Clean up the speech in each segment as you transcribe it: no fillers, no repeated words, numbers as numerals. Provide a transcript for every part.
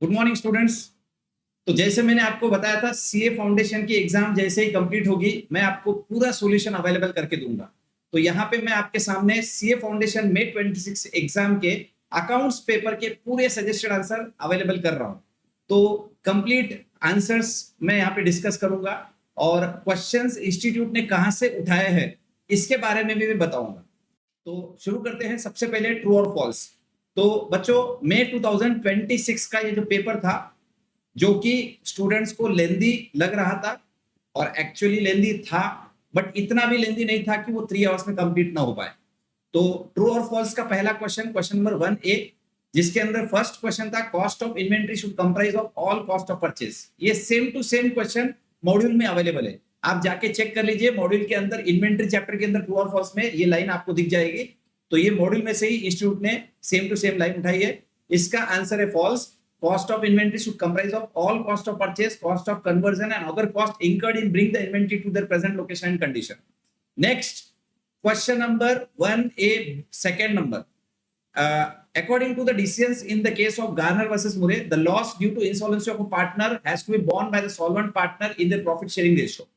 Good morning students. तो जैसे मैंने आपको बताया था, सीए फाउंडेशन की एग्जाम जैसे ही कंप्लीट होगी मैं आपको पूरा सॉल्यूशन अवेलेबल करके दूंगा। तो यहाँ पे मैं आपके सामने सीए फाउंडेशन में 26 एग्जाम के अकाउंट्स पेपर के पूरे सजेस्टेड आंसर अवेलेबल कर रहा हूँ। तो कंप्लीट आंसर्स मैं यहाँ पे डिस्कस करूंगा और क्वेश्चंस इंस्टीट्यूट ने कहाँ से उठाए हैं इसके बारे में भी मैं बताऊंगा। तो शुरू करते हैं। सबसे पहले ट्रू और फॉल्स। तो बच्चों, मई 2026 का ये जो पेपर था, जो कि स्टूडेंट्स को लेंदी लग रहा था और एक्चुअली लेंदी था, बट इतना भी लेंदी नहीं था कि वो 3 आवर्स में कंप्लीट ना हो पाए। तो ट्रू और फॉल्स का पहला क्वेश्चन, क्वेश्चन नंबर 1A, जिसके अंदर फर्स्ट क्वेश्चन था cost of inventory should comprise of all cost of purchase. ये same to same question module में अवेलेबल है, आप जाके चेक कर लीजिए। मॉड्यूल के अंदर इन्वेंट्री चैप्टर के अंदर ट्रू और फॉल्स में ये लाइन आपको दिख जाएगी। तो ये मॉड्यूल में से ही इंस्टीट्यूट ने सेम टू सेम लाइन उठाई है। इसका आंसर है false. Cost of inventory should comprise of all cost of purchase, cost of conversion and other costs incurred in bring the inventory to their present location and condition. Next, question number 1A, second number. According to the decisions in the case of Garner versus Murray, the loss due to insolvency of a partner has to be borne by the solvent partner in their profit sharing ratio.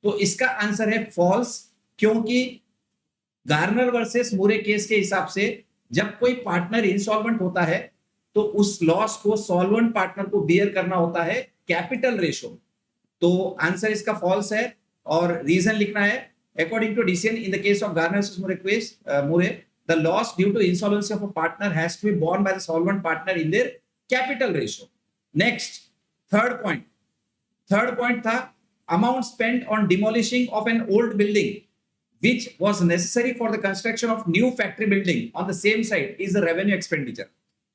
तो इसका answer है false, क्योंकि Garner versus Murray case के हिसाब से जब कोई partner insolvent होता है तो उस लॉस को सॉल्वेंट पार्टनर को बियर करना होता है कैपिटल रेशो। तो आंसर इसका फॉल्स है और रीजन लिखना है according to decision in the case of Garner versus Murray case, Murray the loss due to insolvency of a partner has to be borne by the solvent partner in their capital ratio. Next, third point था amount spent on demolishing of an old building which was necessary for the construction of new factory building on the same site is the revenue expenditure.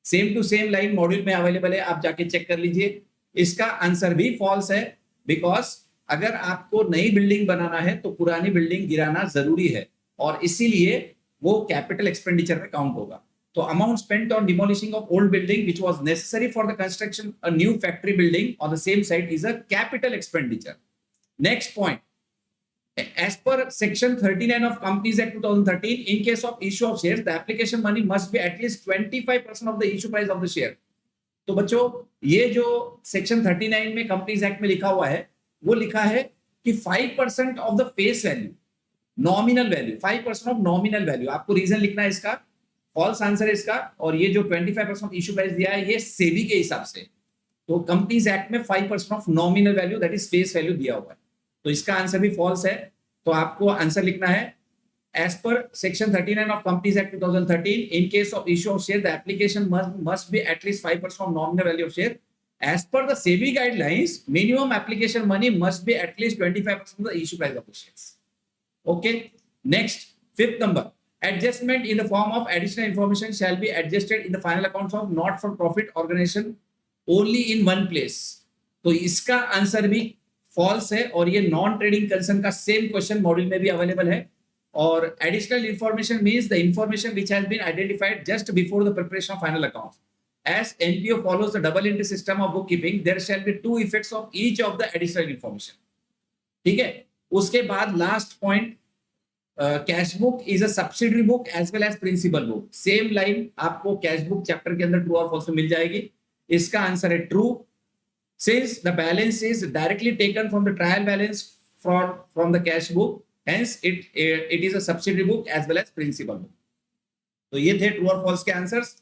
Same to same line module में available है, आप जाके check कर लीजिए। इसका answer भी false है, because अगर आपको नई बिल्डिंग बनाना है तो पुरानी बिल्डिंग गिराना जरूरी है और इसीलिए वो कैपिटल एक्सपेंडिचर में काउंट होगा। तो amount spent on demolishing of old building which was necessary for the construction a new factory building on the same site is a capital expenditure. Next point, as per section 39 of Companies Act 2013, in case of issue of shares, the application money must be at least 25% of the issue price of the share. तो बच्चों, ये जो section 39 में companies act में लिखा हुआ है, वो लिखा है कि 5% of the face value, nominal value, 5% of nominal value. आपको रीजन लिखना है इसका, फॉल्स आंसर है इसका। और ये जो 25% इश्यू प्राइस दिया है, ये सेबी के हिसाब से। तो कंपनीज एक्ट में 5% of nominal value that is face value दिया हुआ है, तो इसका आंसर भी फॉल्स है। तो आपको आंसर लिखना है as per section 39 of companies act 2013, in case of issue of share the application must be at least 5% of nominal value of share. As per the SEBI guidelines, minimum application money must be at least 25% of the issue price of the shares. Okay, next, fifth number, adjustment in the form of additional information shall be adjusted in the final accounts of not for profit organization only in one place। तो इसका answer भी false है और ये non trading concern का same question module में भी available है। और additional information means the information which has been identified just before the preparation of final accounts. As NPO follows the double entry system of bookkeeping, there shall be 2 effects of each of the additional information। ठीक है, उसके बाद last point, cash book is a subsidiary book as well as principal book. Same line आपको cash book chapter के अंदर true और false में मिल जाएगी। इसका आंसर है true, since the balance is directly taken from the trial balance from the cash book, hence it is a subsidiary book as well as principal book। तो ये थे ट्रू और फॉल्स के आंसर्स।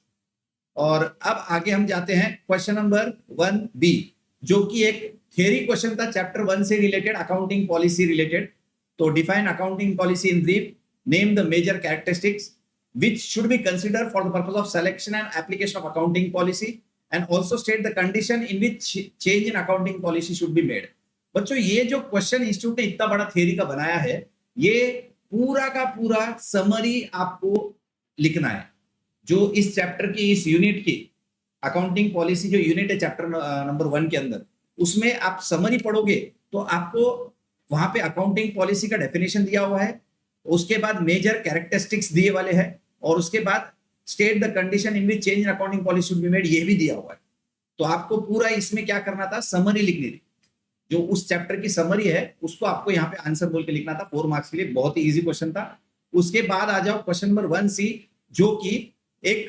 और अब आगे हम जाते हैं क्वेश्चन नंबर 1B, जो कि एक थियरी क्वेश्चन था चैप्टर 1 से रिलेटेड, अकाउंटिंग पॉलिसी रिलेटेड। तो define accounting policy in brief, name the major characteristics which should be considered for the purpose of selection and application of accounting policy, and also state the condition in which change in accounting policy should be made। बच्चों, ये जो question institute ने इतना बड़ा theory का बनाया है, ये पूरा का पूरा समरी आपको लिखना है। जो इस चैप्टर की, इस यूनिट की अकाउंटिंग पॉलिसी जो यूनिट है चैप्टर नंबर 1 के अंदर, उसमें आप समरी पढ़ोगे तो आपको वहां पे अकाउंटिंग पॉलिसी का डेफिनेशन दिया हुआ है, उसके बाद मेजर कैरेक्टरिस्टिक्स दिए वाले हैं, और उसके बाद state the condition in which change in accounting policy should be made, ये भी दिया हुआ है। तो आपको पूरा इसमें क्या करना था, समरी लिखनी थी। जो उस चैप्टर की समरी है उसको आपको यहाँ पे आंसर बोल के लिखना था 4 मार्क्स के लिए। बहुत ही इजी क्वेश्चन था। उसके बाद आ जाओ क्वेश्चन नंबर 1C, जो कि एक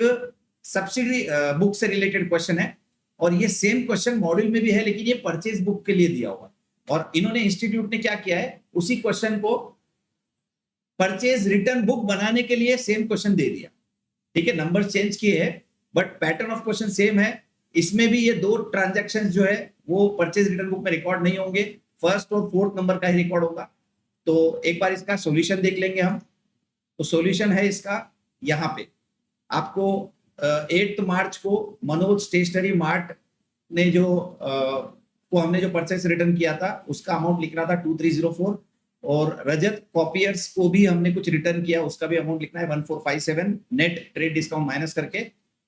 सब्सिडी बुक से रिलेटेड क्वेश्चन है। और ये सेम क्वेश्चन मॉड्यूल में भी है, लेकिन ये परचेज बुक के लिए दिया हुआ है। और इन्होंने इंस्टीट्यूट ने क्या किया है, उसी क्वेश्चन को परचेज रिटर्न बुक बनाने के लिए सेम क्वेश्चन दे दिया। ठीक है, नंबर चेंज किए हैं but pattern of question same है। इसमें भी ये दो ट्रांजैक्शंस जो है वो परचेज रिटर्न बुक में रिकॉर्ड नहीं होंगे, फर्स्ट और फोर्थ नंबर का ही रिकॉर्ड होगा। तो एक बार इसका सॉल्यूशन देख लेंगे हम। तो सॉल्यूशन है इसका यहाँ पे, आपको 8 मार्च को मनोज स्टेशनरी मार्ट ने जो को हमने जो परचेस रिटर्न किया था उसका अमाउंट लिखना था 2304, और रजत कॉपियर्स को भी हमने कुछ रिटर्न किया, उसका भी अमाउंट लिखना है 1457 नेट ट्रेड डिस्काउंट माइनस करके,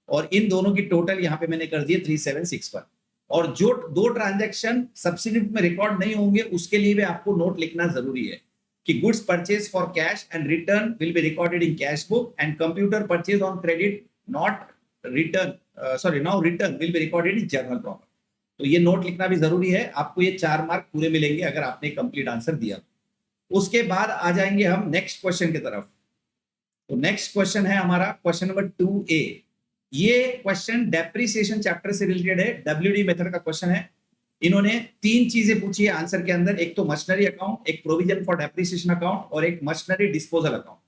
और इन दोनों की टोटल यहाँ पे मैंने कर दिए 376 पर। और जो दो ट्रांजैक्शन सब्सिडी में रिकॉर्ड नहीं होंगे उसके लिए भी आपको नोट लिखना जरूरी है कि goods purchase for cash and return will be recorded in cash book and computer purchase on credit not return now return will be recorded in journal profit. तो ये नोट लिखना भी जरूरी है, आपको ये 4 मार्क पूरे मिलेंगे अगर आपने कंप्लीट आंसर दिया। उसके बाद आ जाएंगे हम नेक्स्ट क्वेश्चन की तरफ। तो नेक्स्ट क्वेश्चन है हमारा क्वेश्चन नंबर 2A। ये क्वेश्चन डेप्रिसिएशन चैप्टर से रिलेटेड है, डब्ल्यूडी मेथड का क्वेश्चन है। इन्होंने 3 चीजें पूछी है आंसर के अंदर, एक तो मशीनरी अकाउंट, एक प्रोविजन फॉर डेप्रिसिएशन अकाउंट और एक मशीनरी डिस्पोजल अकाउंट।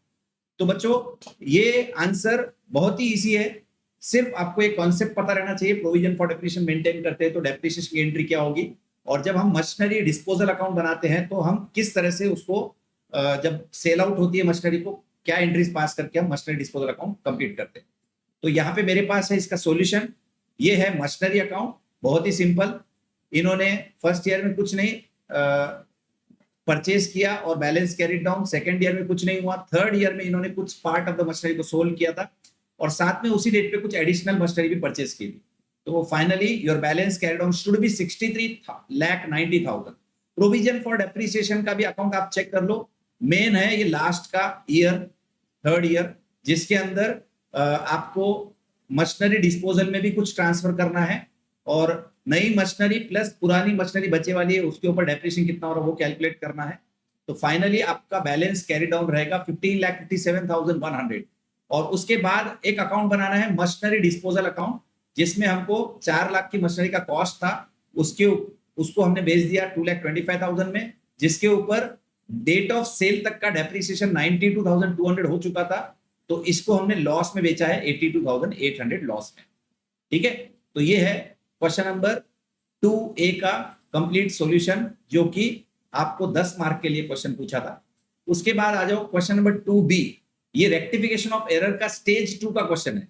तो बच्चों ये आंसर बहुत ही इजी है, सिर्फ आपको एक कॉन्सेप्ट पता रहना चाहिए। प्रोविजन फॉर डेप्रिसिएशन मेंटेन करते हैं तो डेप्रिसिएशन की एंट्री क्या होगी, और जब हम मशीनरी डिस्पोजल अकाउंट बनाते हैं तो हम किस तरह से उसको जब सेल आउट होती है मशीनरी को क्या एंट्रीज पास करके हम मशीनरी डिस्पोजल अकाउंट कंप्लीट करते हैं। तो यहाँ पे मेरे पास है इसका सॉल्यूशन, ये है मशीनरी अकाउंट, बहुत ही सिंपल। इन्होंने फर्स्ट ईयर में कुछ नहीं परचेज किया और balance carried down, second year में कुछ नहीं हुआ, थर्ड ईयर में इन्होंने कुछ पार्ट ऑफ द मशीनरी को सोल्व किया था और साथ में उसी डेट पे कुछ एडिशनल मशीनरी भी परचेज की थी। तो finally your balance carried down should be 63,90,000। Provision for depreciation का भी अकाउंट आप चेक कर लो, मेन है ये लास्ट का ईयर, थर्ड ईयर, जिसके अंदर आपको मशीनरी डिस्पोजल में भी कुछ ट्रांसफर करना है और नई मशीनरी प्लस पुरानी मशीनरी बचे वाली है उसके ऊपर डेप्रिसिएशन कितना हो रहा है वो कैलकुलेट करना है। तो फाइनली आपका बैलेंस कैरी डाउन रहेगा 15,57,100। और उसके बाद एक अकाउंट बनाना है मशीनरी डिस्पोजल अकाउंट, जिसमें हमको 4 लाख की मशीनरी का कॉस्ट था, उसको हमने बेच दिया 2,25,000 में, जिसके ऊपर डेट ऑफ सेल तक का डेप्रिसिएशन 92,200 हो चुका था। तो इसको हमने लॉस में बेचा है 82,800 लॉस में। ठीक है, तो ये है क्वेश्चन नंबर 2A का कंप्लीट सॉल्यूशन, जो कि आपको 10 मार्क के लिए क्वेश्चन पूछा था। उसके बाद आ जाओ क्वेश्चन नंबर 2B। ये रेक्टिफिकेशन ऑफ एरर का स्टेज 2 का क्वेश्चन है।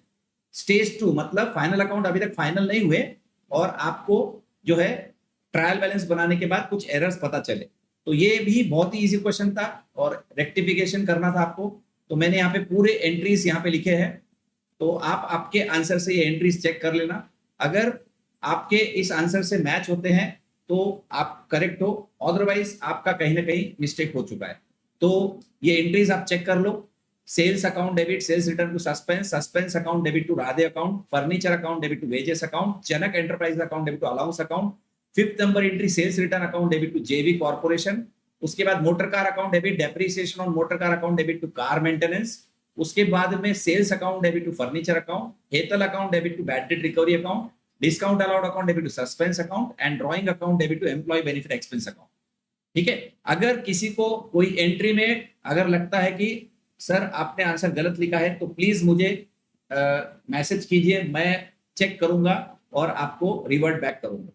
स्टेज 2 मतलब फाइनल अकाउंट अभी तक फाइनल नहीं हुए और आपको जो है ट्रायल बैलेंस बनाने के बाद कुछ एरर्स पता चले। तो ये भी बहुत ही इजी क्वेश्चन था और रेक्टिफिकेशन करना था आपको। तो मैंने यहाँ पे पूरे एंट्रीज यहाँ पे लिखे हैं, तो आप आपके आंसर से ये एंट्रीज चेक कर लेना। अगर आपके इस आंसर से मैच होते हैं तो आप करेक्ट हो, अदरवाइज आपका कहीं ना कहीं मिस्टेक हो चुका है। तो ये एंट्रीज आप चेक कर लो। Sales account debit sales return to suspense, suspense account debit to Radhe account, furniture account debit to wages account, Janak enterprise account debit to allowance account, 5th number entry sales return account debit to JV corporation. उसके बाद motor car account debit depreciation on motor car account debit to car maintenance. उसके बाद में sales account debit to furniture account, Hetal account debit to bad debt recovery account, discount allowed account debit to suspense account and drawing account debit to employ benefit expense account. ठीक है, अगर किसी को कोई entry में अगर लगता है कि सर आपने आंसर गलत लिखा है तो प्लीज मुझे मैसेज कीजिए, मैं चेक करूंगा और आपको रिवर्ट बैक करूंगा।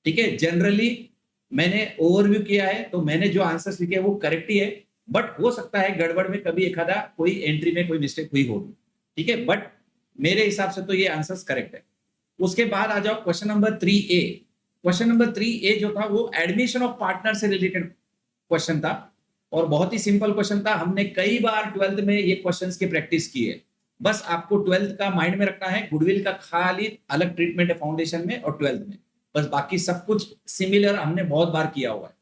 ठीक है, जनरली मैंने ओवरव्यू किया है तो मैंने जो आंसर्स लिखे वो करेक्ट ही है, बट हो सकता है गड़बड़ में कभी एक आधा कोई एंट्री में कोई मिस्टेक हुई होगी। ठीक है, बट मेरे हिसाब से तो ये आंसर्स करेक्ट है। उसके बाद आ जाओ question number 3A। Question number 3A जो था वो एडमिशन ऑफ पार्टनर से रिलेटेड क्वेश्चन था और बहुत ही सिंपल क्वेश्चन था। हमने कई बार 12th में ये क्वेश्चंस की प्रैक्टिस की है। बस आपको 12th का माइंड में रखना है, गुडविल का खाली अलग ट्रीटमेंट है फाउंडेशन में और 12th में, बस बाकी सब कुछ सिमिलर हमने बहुत बार किया हुआ है।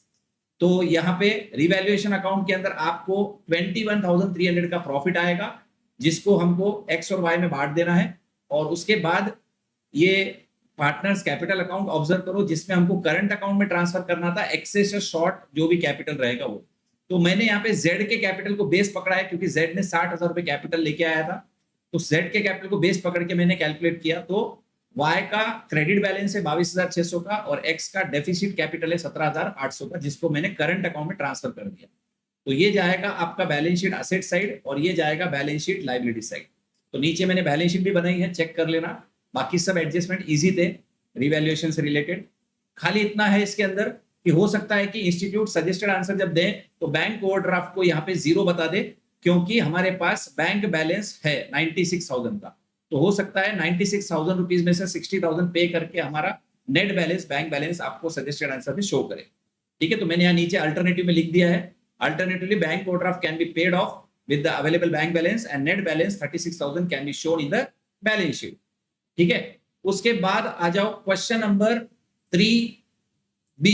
तो यहाँ पे रिवैल्यूएशन अकाउंट के अंदर आपको 21,300 का प्रॉफिट आएगा, जिसको हमको एक्स और वाई में बांट देना है। और उसके बाद ये पार्टनर्स कैपिटल अकाउंट ऑब्जर्व करो, जिसमें हमको करंट अकाउंट में ट्रांसफर करना था एक्सेस शॉर्ट जो भी कैपिटल रहेगा वो। तो मैंने यहाँ पे जेड के कैपिटल को बेस पकड़ा है क्योंकि जेड ने 60,000 रुपए कैपिटल लेके आया था। तो जेड के कैपिटल को बेस पकड़ के मैंने कैलकुलेट किया, तो Y का क्रेडिट बैलेंस है 22,600 का और X का डेफिसिट कैपिटल है 17,800 का, जिसको मैंने करंट अकाउंट में ट्रांसफर कर दिया। तो ये जाएगा आपका बैलेंस शीट असेट साइड और ये जाएगा बैलेंस शीट लायबिलिटी साइड। तो नीचे मैंने बैलेंस शीट भी बनाई है, चेक कर लेना। बाकी सब एडजस्टमेंट इजी थे रिवैल्यूएशन से रिलेटेड। खाली इतना है इसके अंदर कि हो सकता है कि इंस्टीट्यूट सजेस्टेड आंसर जब दें तो बैंक ओवरड्राफ्ट को यहाँ पे 0 बता दे, क्योंकि हमारे पास बैंक बैलेंस है 96,000 का। तो हो सकता है 96,000 रुपीज में से 60,000 पे करके हमारा नेट बैलेंस बैंक बैलेंस आपको सजेस्टेड आंसर में शो करे। ठीक है, तो मैंने यहाँ नीचे अल्टरनेटिव में लिख दिया है, alternatively bank overdraft can be paid of with the available bank balance and net balance 36,000 can be shown in the balance sheet। ठीक है, उसके बाद आ जाओ question number 3B।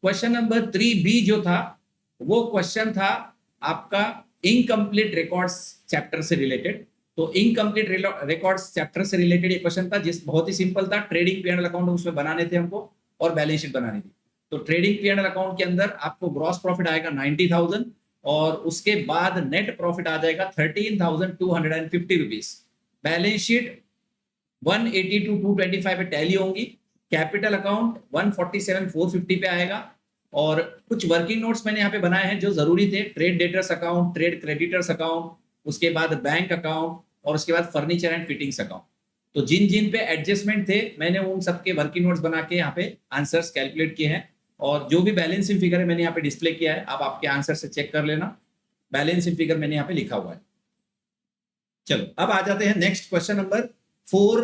Question number 3B जो था वो क्वेश्चन था आपका इनकम्प्लीट रिकॉर्ड्स चैप्टर से रिलेटेड। तो इनकम्प्लीट रिकॉर्ड्स चैप्टर से रिलेटेड ये क्वेश्चन था, जिस बहुत ही सिंपल था। ट्रेडिंग P&L अकाउंट उसमें बनाने थे हमको और बैलेंस शीट बनानी थी। तो ट्रेडिंग P&L अकाउंट के अंदर आपको ग्रॉस प्रॉफिट आएगा 90,000 और उसके बाद नेट प्रॉफिट आ जाएगा 13,250 रुपीज। बैलेंस शीट 180 to 225 पे टैली होंगी। कैपिटल अकाउंट 147,450 पे आएगा। और कुछ वर्किंग नोट्स मैंने यहाँ पे बनाए हैं जो जरूरी थे। Trade debtors account, trade creditors account, उसके बाद बैंक अकाउंट और उसके बाद फर्नीचर एंड फिटिंग्स अकाउंट। तो जिन जिन पे एडजस्टमेंट थे मैंने उन सबके वर्किंग नोट्स बना के यहाँ पे आंसर्स कैलकुलेट किए हैं। और जो भी बैलेंसिंग फिगर है मैंने यहाँ पे डिस्प्ले किया है, आप आपके आंसर से चेक कर लेना। बैलेंसिंग फिगर मैंने यहाँ पे लिखा हुआ है। चलो अब आ जाते हैं next question number 4।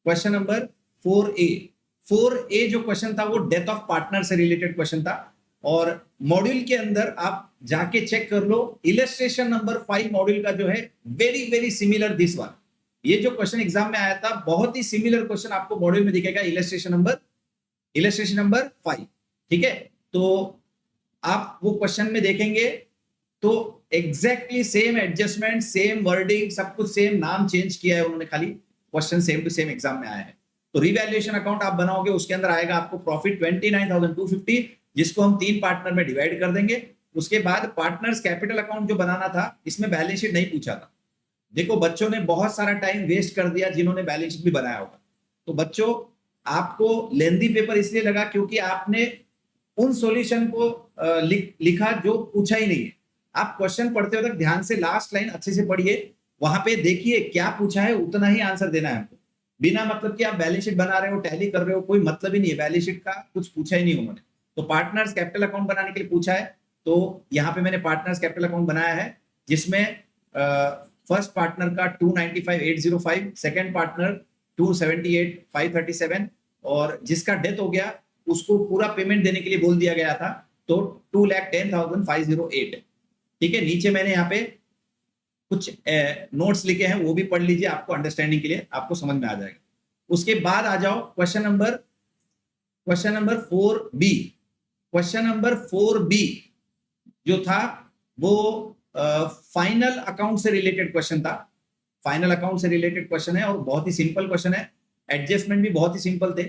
Question number 4A। 4A जो क्वेश्चन था वो डेथ ऑफ पार्टनर से रिलेटेड क्वेश्चन था। और मॉड्यूल के अंदर आप जाके चेक कर लो, इलस्ट्रेशन नंबर 5 मॉड्यूल का जो है very very similar this one. ये जो क्वेश्चन एग्जाम में आया था बहुत ही सिमिलर क्वेश्चन आपको मॉड्यूल में दिखेगा, इलस्ट्रेशन नंबर 5। ठीक है, तो आप वो क्वेश्चन में देखेंगे तो exactly same adjustment, same wording, सब कुछ सेम, नाम चेंज किया है उन्होंने, खाली question same to same exam में आया है। तो रिवैल्यूएशन अकाउंट आप बनाओगे, उसके अंदर आएगा आपको प्रॉफिट 29,250, जिसको हम 3 पार्टनर में डिवाइड कर देंगे। उसके बाद पार्टनर्स कैपिटल अकाउंट जो बनाना था, इसमें बैलेंस शीट नहीं पूछा था। देखो बच्चों ने बहुत सारा टाइम वेस्ट कर दिया जिन्होंने बैलेंस शीट भी बनाया होगा। तो बच्चों आपको लेंदी पेपर इसलिए लगा क्योंकि आपने उन सॉल्यूशन को लिखा जो पूछा ही नहीं है। आप क्वेश्चन पढ़ते हो तक ध्यान से लास्ट लाइन अच्छे से पढ़िए, वहां पे देखिए क्या पूछा है, उतना ही आंसर देना है आपको। बिना मतलब कि आप बैलेंस शीट बना रहे हो, टैली कर रहे हो, कोई मतलब ही नहीं है। बैलेंस शीट का कुछ पूछा ही नहीं उन्होंने। तो पार्टनर्स कैपिटल अकाउंट बनाने के लिए पूछा है, तो यहाँ पे मैंने पार्टनर्स कैपिटल अकाउंट बनाया है, जिसमें फर्स्ट पार्टनर का 295,805, सेकेंड पार्टनर 278,537 और जिसका डेथ हो गया उसको पूरा पेमेंट देने के लिए बोल दिया गया था, तो 2,10,508। ठीक है, नीचे मैंने यहाँ पे कुछ नोट्स लिखे हैं, वो भी पढ़ लीजिए, आपको अंडरस्टैंडिंग के लिए आपको समझ में आ जाएगा। उसके बाद आ जाओ question number 4B। Question number 4B जो था वो फाइनल अकाउंट से रिलेटेड क्वेश्चन था। फाइनल अकाउंट से रिलेटेड क्वेश्चन है और बहुत ही सिंपल क्वेश्चन है, एडजस्टमेंट भी बहुत ही सिंपल थे।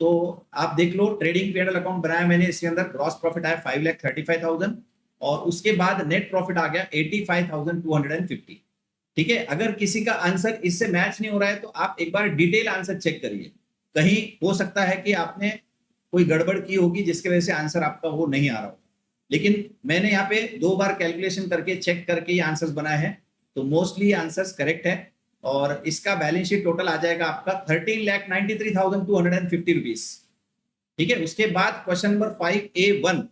तो आप देख लो, ट्रेडिंग P&L अकाउंट बनाया मैंने, इसके अंदर ग्रॉस प्रॉफिट आया 5,35,000 और उसके बाद नेट प्रॉफिट आ गया 85,250। ठीक है, अगर किसी का आंसर इससे मैच नहीं हो रहा है तो आप एक बार डिटेल आंसर चेक करिए, कहीं हो सकता है कि आपने कोई गड़बड़ की होगी जिसकी वजह से आंसर आपका वो नहीं आ रहा होगा। लेकिन मैंने यहाँ पे 2 बार कैलकुलेशन करके चेक करके ये आंसर्स बनाए हैं, तो मोस्टली आंसर्स करेक्ट है। और इसका बैलेंस शीट टोटल आ जाएगा आपका 13,93,250 रुपीज। ठीक है, उसके बाद क्वेश्चन नंबर 5A1।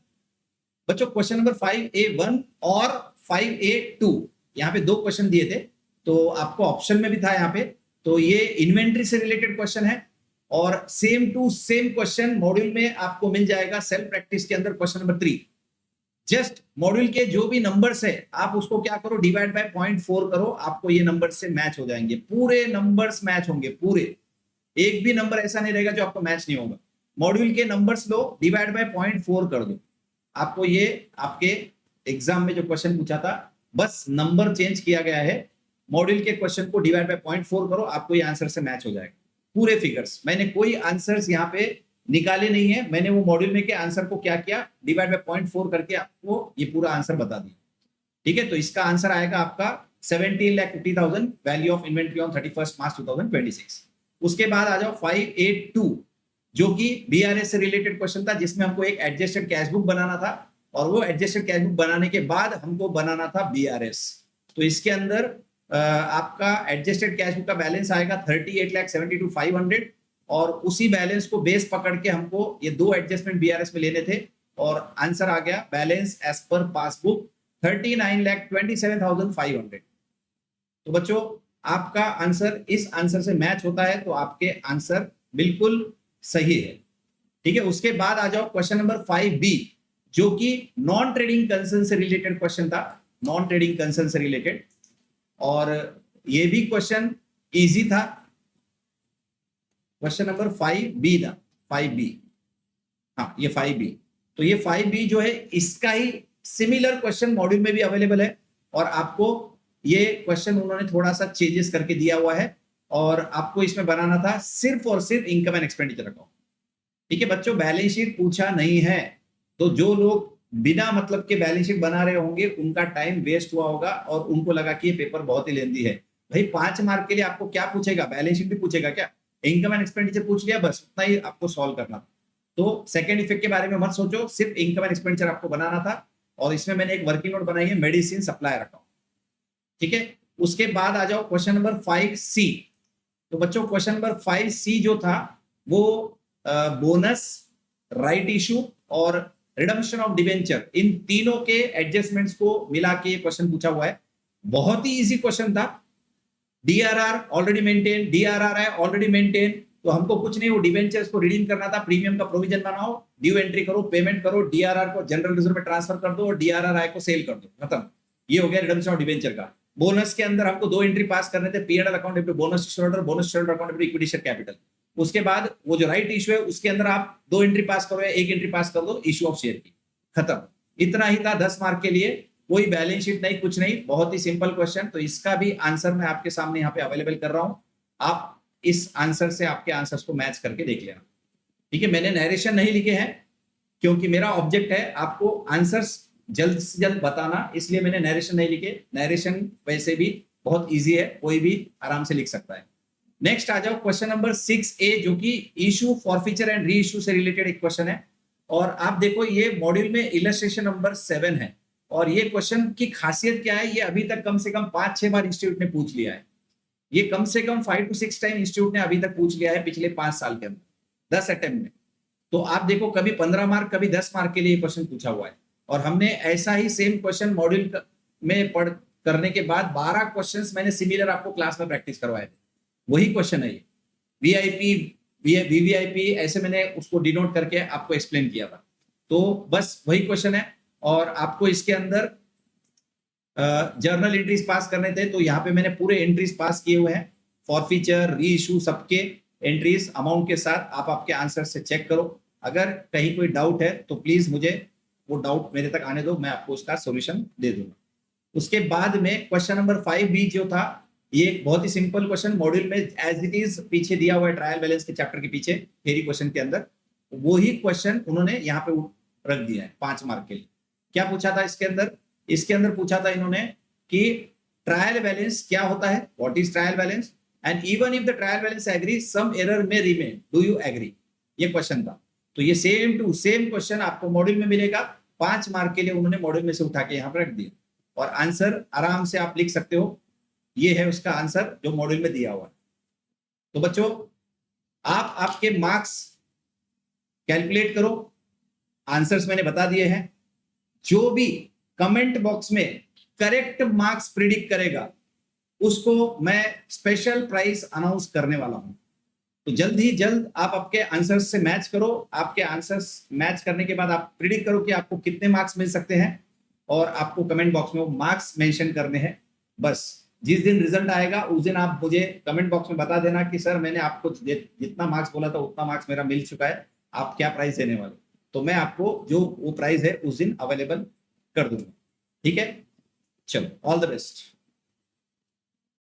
बच्चों क्वेश्चन नंबर 5A1 और 5A2 यहाँ पे 2 क्वेश्चन दिए थे, तो आपको ऑप्शन में भी था यहाँ पे। तो ये इन्वेंट्री से रिलेटेड क्वेश्चन है और same to same question module में आपको मिल जाएगा सेल्फ प्रैक्टिस के अंदर क्वेश्चन नंबर 3। जस्ट मॉड्यूल के जो भी नंबर्स है आप उसको क्या करो, डिवाइड बाय 0.4 करो, आपको ये नंबर से मैच हो जाएंगे। पूरे नंबर्स मैच होंगे, पूरे, एक भी नंबर ऐसा नहीं रहेगा जो आपको मैच नहीं होगा। मॉड्यूल के नंबर्स लो, डिवाइड बाय 0.4 कर दो, आपको ये आपके एग्जाम में जो क्वेश्चन पूछा था बस नंबर चेंज किया गया है। मॉड्यूल के क्वेश्चन को डिवाइड बाय 0.4 करो, आपको ये आंसर से मैच हो जाएगा। पूरे फिगर्स, मैंने कोई आंसर्स यहाँ पे निकाले नहीं है, मैंने वो मॉड्यूल में के आंसर को क्या किया, डिवाइड बाय 0.4 करके आपको ये पूरा आंसर बता दिया। ठीक है, तो इसका आंसर आएगा आपका 17,50,000 वैल्यू ऑफ इन्वेंट्री ऑन 31 मार्च 2026। उसके बाद आ जाओ 582 जो कि बीआरएस से रिलेटेड क्वेश्चन था, जिसमें हमको एक एडजस्टेड कैश बुक बनाना था और वो एडजस्टेड कैश बुक बनाने के बाद हमको बनाना था बीआरएस। तो इसके अंदर आपका एडजस्टेड कैश बुक का बैलेंस आएगा 38,72,500 और उसी बैलेंस को बेस पकड़ के हमको ये दो एडजस्टमेंट बीआरएस में लेने थे और आंसर आ गया बैलेंस एज पर पासबुक 39,27,500। तो बच्चों आपका आंसर इस आंसर से मैच होता है तो आपके आंसर बिल्कुल सही है। ठीक है, उसके बाद आ जाओ क्वेश्चन नंबर 5B जो कि नॉन ट्रेडिंग कंसर्न से रिलेटेड क्वेश्चन था, नॉन ट्रेडिंग कंसर्न से रिलेटेड, और ये भी क्वेश्चन इजी था। क्वेश्चन नंबर 5B था, 5B, हाँ ये 5B। तो ये 5B जो है इसका ही सिमिलर क्वेश्चन मॉड्यूल में भी अवेलेबल है और आपको ये क्वेश्चन उन्होंने थोड़ा सा चेंजेस करके दिया हुआ है और आपको इसमें बनाना था सिर्फ और सिर्फ इनकम एंड एक्सपेंडिचर अकाउंट। ठीक है बच्चों, बैलेंस शीट पूछा नहीं है तो जो लोग बिना मतलब के बैलेंस शीट बना रहे होंगे उनका टाइम वेस्ट हुआ होगा और उनको लगा कि ये पेपर बहुत ही लेंदी है। भाई 5 मार्क के लिए आपको क्या पूछेगा, बैलेंस शीट भी पूछेगा क्या? इनकम एंड एक्सपेंडिचर पूछ लिया, बस उतना ही आपको सॉल्व करना था। तो सेकेंड इफेक्ट के बारे में मत सोचो, सिर्फ इनकम एंड एक्सपेंडिचर आपको बनाना था और इसमें मैंने एक वर्किंग नोट बनाई है मेडिसिन सप्लायर अकाउंट। ठीक है, उसके बाद आ जाओ क्वेश्चन नंबर 5C। तो बच्चों क्वेश्चन नंबर 5C जो था वो बोनस, राइट इशू और रिडम्पशन ऑफ डिबेंचर, इन तीनों के एडजस्टमेंट्स को मिला के ये क्वेश्चन पूछा हुआ है। बहुत ही इजी क्वेश्चन था। डीआरआर ऑलरेडी मेंटेन, डीआरआर है ऑलरेडी मेंटेन, तो हमको कुछ नहीं, वो डिबेंचर्स को रिडीम करना था, प्रीमियम का प्रोविजन बनाओ, ड्यू एंट्री करो, पेमेंट करो, डीआरआर को जनरल रिजर्व में ट्रांसफर कर दो और डीआरआर को सेल कर दो, खत्म। ये हो गया रिडम्पशन ऑफ डिबेंचर का। बोनस के अंदर हमको 2 एंट्री पास करने थे, PNL account into bonus share holder, bonus share holder account into equity share capital. उसके बाद वो जो राइट इशू है उसके अंदर आप 2 एंट्री पास करो या 1 एंट्री पास कर दो इशू ऑफ शेयर की, खत्म। इतना ही था 10 मार्क के लिए, कोई बैलेंस शीट नहीं, कुछ नहीं, बहुत ही सिंपल क्वेश्चन। तो इसका भी आंसर मैं आपके सामने यहाँ पे अवेलेबल कर रहा हूँ, आप इस आंसर से आपके आंसर्स को मैच करके देख लेना। ठीक है, मैंने नरेशन नहीं लिखे हैं क्योंकि मेरा ऑब्जेक्ट है आपको आंसर्स जल्द से जल्द बताना, इसलिए मैंने नरेशन नहीं लिखे। नरेशन वैसे भी बहुत इजी है, कोई भी आराम से लिख सकता है। नेक्स्ट आ जाओ क्वेश्चन नंबर 6A जो कि issue, forfeiture and re issue से रिलेटेड एक क्वेश्चन है और आप देखो ये मॉड्यूल में इलस्ट्रेशन नंबर 7 है और ये क्वेश्चन की खासियत क्या है, ये अभी तक कम से कम 5-6 बार इंस्टीट्यूट ने पूछ लिया है। ये कम से कम 5 to 6 टाइम इंस्टीट्यूट ने अभी तक पूछ लिया है पिछले 5 साल के अंदर 10 अटेम्प्ट में। तो आप देखो कभी 15 मार्क कभी 10 मार्क के लिए क्वेश्चन पूछा हुआ है और हमने ऐसा ही सेम क्वेश्चन मॉड्यूल में पढ़ करने के बाद 12 क्वेश्चंस मैंने सिमिलर आपको क्लास में प्रैक्टिस करवाए थे। वही क्वेश्चन है ये, वीआईपी, वीवीआईपी, ऐसे मैंने उसको डिनोट करके आपको एक्सप्लेन किया था। तो बस वही क्वेश्चन है और आपको इसके अंदर जर्नल एंट्रीज पास करने थे, तो यहाँ पे मैंने पूरे एंट्रीज पास किए हुए हैं, फॉरफीचर, री इशू, सबके एंट्रीज अमाउंट के साथ। आप आपके आंसर से चेक करो, अगर कहीं कोई डाउट है तो प्लीज मुझे वो डाउट मेरे तक आने दो, मैं आपको उसका सॉल्यूशन दे दूंगा। उसके बाद में क्वेश्चन नंबर 5B जो था, ये एक बहुत ही सिंपल क्वेश्चन मॉड्यूल में एज इट इज पीछे दिया हुआ है, ट्रायल बैलेंस के चैप्टर के पीछे थ्योरी क्वेश्चन के अंदर वही क्वेश्चन उन्होंने यहाँ पे रख दिया है 5 मार्क के लिए। क्या पूछा था इसके अंदर? इसके अंदर पूछा था इन्होंने कि ट्रायल बैलेंस क्या होता है, what is trial balance, and even if the trial balance agree some error में रिमेन, डू यू एग्री? ये क्वेश्चन था। तो ये सेम टू सेम क्वेश्चन आपको मॉड्यूल में मिलेगा, 5 मार्क के लिए उन्होंने मॉड्यूल में से उठा के यहाँ पर रख दिया और आंसर आराम से आप लिख सकते हो। ये है उसका आंसर जो मॉड्यूल में दिया हुआ है। तो बच्चों आप आपके मार्क्स कैलकुलेट करो, आंसर्स मैंने बता दिए हैं। जो भी कमेंट बॉक्स में करेक्ट मार्क्स प्रिडिक्ट करेगा उसको मैं स्पेशल प्राइज अनाउंस करने वाला हूं। तो जल्द ही जल्द आप आपके आंसर्स से मैच करो, आपके आंसर्स मैच करने के बाद आप प्रिडिक्ट करो कि आपको कितने मार्क्स मिल सकते हैं और आपको कमेंट बॉक्स में वो मार्क्स मेंशन करने हैं। बस जिस दिन रिजल्ट आएगा उस दिन आप मुझे कमेंट बॉक्स में बता देना कि सर मैंने आपको जितना मार्क्स बोला था उतना मार्क्स मेरा मिल चुका है, आप क्या प्राइस देने वाले, तो मैं आपको जो वो प्राइस है उस दिन अवेलेबल कर दूंगा। ठीक है, चलो ऑल द बेस्ट।